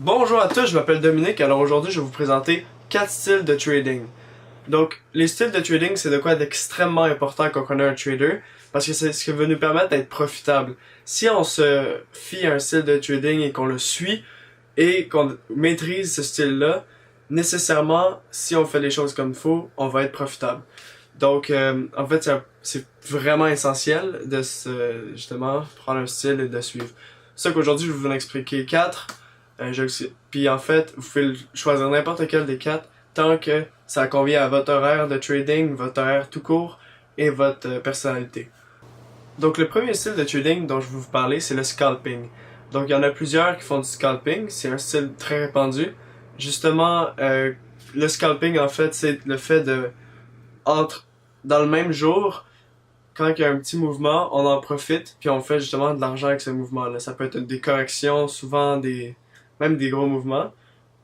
Bonjour à tous, je m'appelle Dominique. Alors aujourd'hui, je vais vous présenter 4 styles de trading. Donc, les styles de trading, c'est de quoi d'extrêmement important quand on est un trader, parce que c'est ce qui va nous permettre d'être profitable. Si on se fie à un style de trading et qu'on le suit et qu'on maîtrise ce style-là, nécessairement, si on fait les choses comme il faut, on va être profitable. Donc, en fait, c'est vraiment essentiel de justement prendre un style et de suivre. C'est ça qu'aujourd'hui, je vais vous en expliquer 4. Puis en fait, vous pouvez choisir n'importe quel des 4 tant que ça convient à votre horaire de trading, votre horaire tout court et votre personnalité. Donc le premier style de trading dont je vais vous parler, c'est le scalping. Donc il y en a plusieurs qui font du scalping, c'est un style très répandu. Justement, le scalping en fait, c'est le fait de entre dans le même jour, quand il y a un petit mouvement, on en profite, puis on fait justement de l'argent avec ce mouvement-là. Ça peut être des corrections, souvent même des gros mouvements.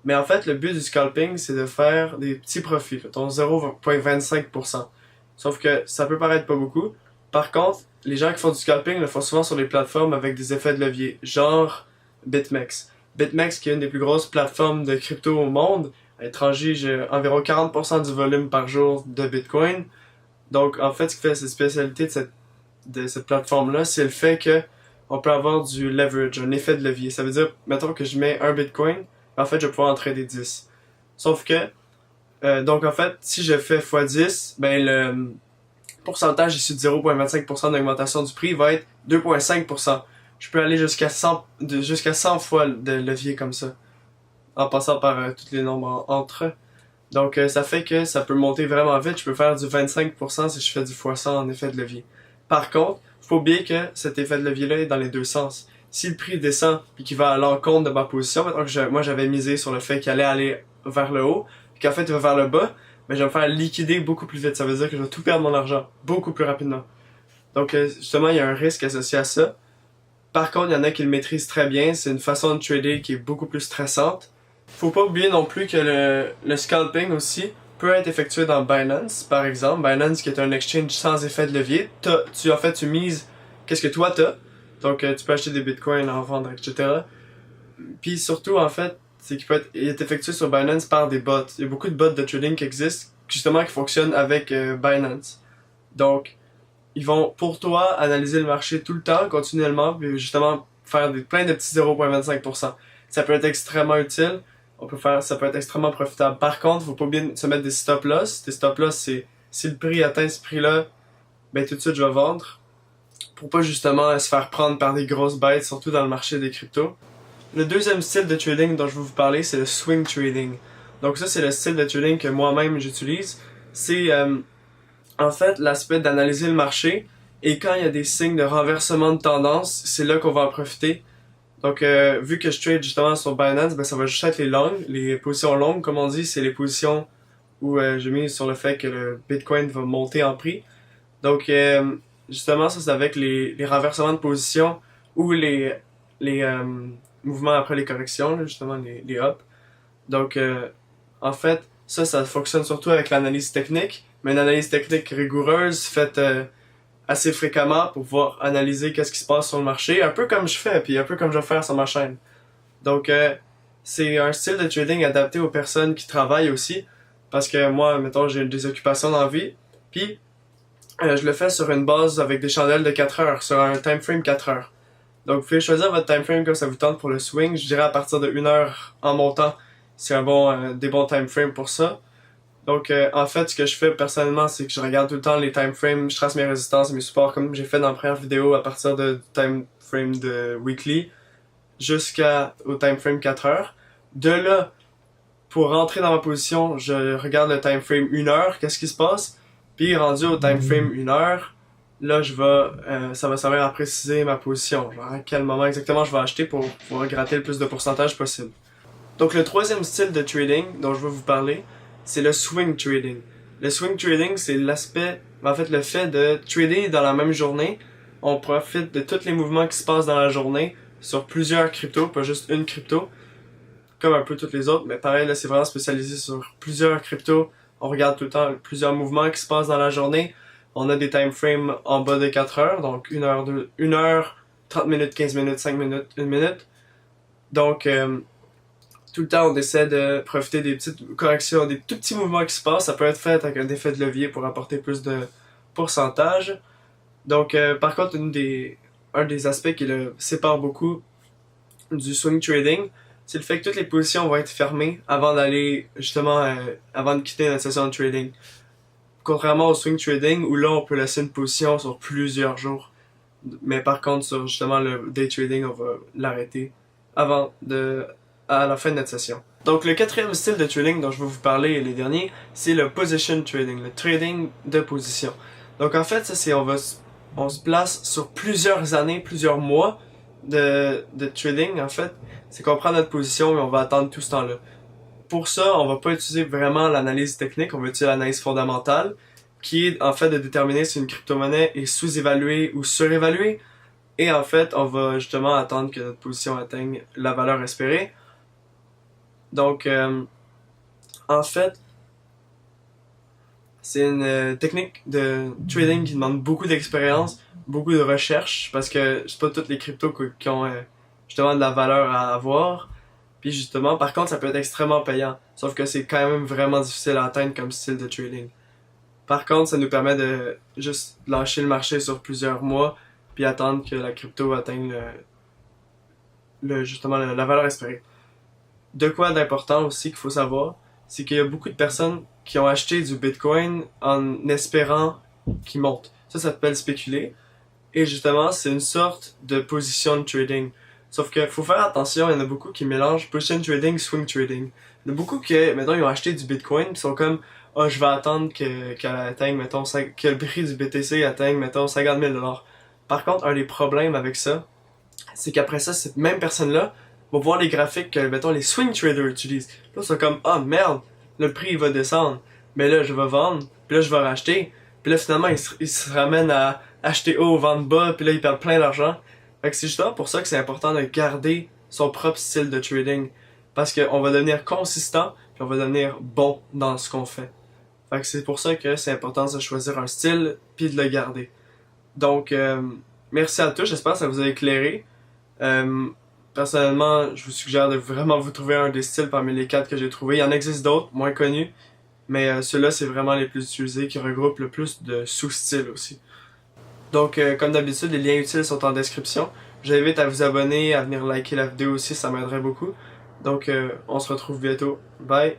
Mais en fait, le but du scalping, c'est de faire des petits profits, ton 0,25%. Sauf que ça peut paraître pas beaucoup. Par contre, les gens qui font du scalping le font souvent sur des plateformes avec des effets de levier, genre BitMEX. BitMEX, qui est une des plus grosses plateformes de crypto au monde, transige environ 40% du volume par jour de Bitcoin. Donc, en fait, ce qui fait cette spécialité de cette plateforme-là, c'est le fait que on peut avoir du leverage, un effet de levier. Ça veut dire, mettons que je mets un Bitcoin, en fait, je vais pouvoir en trader 10. Sauf que, donc en fait, si je fais x10, ben le pourcentage issu de 0,25% d'augmentation du prix va être 2,5%. Je peux aller jusqu'à 100 fois de levier comme ça, en passant par tous les nombres entre eux. Donc, ça fait que ça peut monter vraiment vite. Je peux faire du 25% si je fais du x100 en effet de levier. Par contre, faut oublier que cet effet de levier-là est dans les deux sens. Si le prix descend puis qu'il va à l'encontre de ma position, maintenant que moi j'avais misé sur le fait qu'il allait aller vers le haut, puis qu'en fait il va vers le bas, mais je vais me faire liquider beaucoup plus vite. Ça veut dire que je vais tout perdre mon argent beaucoup plus rapidement. Donc, justement, il y a un risque associé à ça. Par contre, il y en a qui le maîtrisent très bien. C'est une façon de trader qui est beaucoup plus stressante. Faut pas oublier non plus que le scalping aussi peut être effectué dans Binance, par exemple. Binance qui est un exchange sans effet de levier. Tu mises qu'est-ce que toi t'as. Donc tu peux acheter des bitcoins, en vendre, etc. Puis surtout, en fait, c'est il est effectué sur Binance par des bots. Il y a beaucoup de bots de trading qui existent, justement, qui fonctionnent avec Binance. Donc, ils vont, pour toi, analyser le marché tout le temps, continuellement, puis justement, faire plein de petits 0,25%. Ça peut être extrêmement utile. Ça peut être extrêmement profitable. Par contre, faut pas oublier de se mettre des stop-loss. Des stop-loss, c'est, si le prix atteint ce prix-là, ben tout de suite, je vais vendre. Pour pas justement se faire prendre par des grosses bêtes, surtout dans le marché des cryptos. Le deuxième style de trading dont je vais vous parler, c'est le swing trading. Donc ça, c'est le style de trading que moi-même j'utilise. C'est en fait l'aspect d'analyser le marché et quand il y a des signes de renversement de tendance, c'est là qu'on va en profiter. Donc vu que je trade justement sur Binance, ben ça va juste être les positions longues comme on dit, c'est les positions où je mise sur le fait que le Bitcoin va monter en prix. Donc justement ça c'est avec les renversements de position ou les mouvements après les corrections, là, justement les ups. Donc en fait ça fonctionne surtout avec l'analyse technique, mais une analyse technique rigoureuse faite assez fréquemment pour pouvoir analyser qu'est-ce qui se passe sur le marché, un peu comme je fais, puis un peu comme je vais faire sur ma chaîne. Donc, c'est un style de trading adapté aux personnes qui travaillent aussi, parce que moi, mettons, j'ai des occupations dans la vie, puis je le fais sur une base avec des chandelles de 4 heures, sur un time frame 4 heures. Donc, vous pouvez choisir votre time frame comme ça vous tente pour le swing. Je dirais à partir de 1 heure en montant, c'est des bons time frames pour ça. Donc, en fait, ce que je fais personnellement, c'est que je regarde tout le temps les time frames, je trace mes résistances et mes supports comme j'ai fait dans la première vidéo à partir de time frame de weekly jusqu'au time frame 4 heures. De là, pour rentrer dans ma position, je regarde le time frame 1 heure, qu'est-ce qui se passe, puis rendu au time frame 1 heure, là, ça va servir à préciser ma position, genre à quel moment exactement je vais acheter pour pouvoir gratter le plus de pourcentage possible. Donc, le troisième style de trading dont je vais vous parler, c'est le swing trading. Le swing trading, c'est le fait de trader dans la même journée. On profite de tous les mouvements qui se passent dans la journée sur plusieurs cryptos, pas juste une crypto, comme un peu toutes les autres, mais pareil, là, c'est vraiment spécialisé sur plusieurs cryptos. On regarde tout le temps plusieurs mouvements qui se passent dans la journée. On a des time frames en bas de 4 heures, donc 1 heure, 30 minutes, 15 minutes, 5 minutes, 1 minute. Donc, tout le temps on essaie de profiter des petites corrections, des tout petits mouvements qui se passent. Ça peut être fait avec un effet de levier pour apporter plus de pourcentage. Donc par contre, un des aspects qui le sépare beaucoup du swing trading, c'est le fait que toutes les positions vont être fermées avant d'aller justement avant de quitter notre session de trading. Contrairement au swing trading où là on peut laisser une position sur plusieurs jours. Mais par contre sur justement le day trading, on va l'arrêter à la fin de notre session. Donc le quatrième style de trading dont je vais vous parler les derniers, c'est le position trading, le trading de position. Donc en fait, ça c'est on se place sur plusieurs années, plusieurs mois de trading en fait. C'est qu'on prend notre position et on va attendre tout ce temps-là. Pour ça, on va pas utiliser vraiment l'analyse technique, on va utiliser l'analyse fondamentale, qui est en fait de déterminer si une crypto-monnaie est sous-évaluée ou surévaluée. Et en fait, on va justement attendre que notre position atteigne la valeur espérée. Donc, en fait, c'est une technique de trading qui demande beaucoup d'expérience, beaucoup de recherche, parce que c'est pas toutes les cryptos qui ont justement de la valeur à avoir. Puis justement, par contre, ça peut être extrêmement payant. Sauf que c'est quand même vraiment difficile à atteindre comme style de trading. Par contre, ça nous permet de juste lâcher le marché sur plusieurs mois, puis attendre que la crypto atteigne justement la valeur espérée. De quoi d'important aussi qu'il faut savoir, c'est qu'il y a beaucoup de personnes qui ont acheté du Bitcoin en espérant qu'il monte. Ça s'appelle spéculer. Et justement, c'est une sorte de position trading. Sauf que faut faire attention, il y en a beaucoup qui mélangent position trading, swing trading. Il y en a beaucoup qui, maintenant, ils ont acheté du Bitcoin, puis sont comme, oh, je vais attendre qu'elle atteigne, mettons, que le prix du BTC atteigne, mettons, 50 000 $. Par contre, un des problèmes avec ça, c'est qu'après ça, cette même personne-là va voir les graphiques que, mettons, les swing traders utilisent. Là, ils sont comme, oh merde, le prix il va descendre. Mais là, je vais vendre, puis là, je vais racheter. Puis là, finalement, ils se ramènent à acheter haut, vendre bas, puis là, ils perdent plein d'argent. Fait que c'est justement pour ça que c'est important de garder son propre style de trading. Parce qu'on va devenir consistant, puis on va devenir bon dans ce qu'on fait. Fait que c'est pour ça que c'est important de choisir un style, puis de le garder. Donc, merci à tous, j'espère que ça vous a éclairé. Personnellement, je vous suggère de vraiment vous trouver un des styles parmi les 4 que j'ai trouvés. Il y en existe d'autres, moins connus, mais ceux-là, c'est vraiment les plus utilisés, qui regroupent le plus de sous-styles aussi. Donc, comme d'habitude, les liens utiles sont en description. J'invite à vous abonner, à venir liker la vidéo aussi, ça m'aiderait beaucoup. Donc, on se retrouve bientôt. Bye!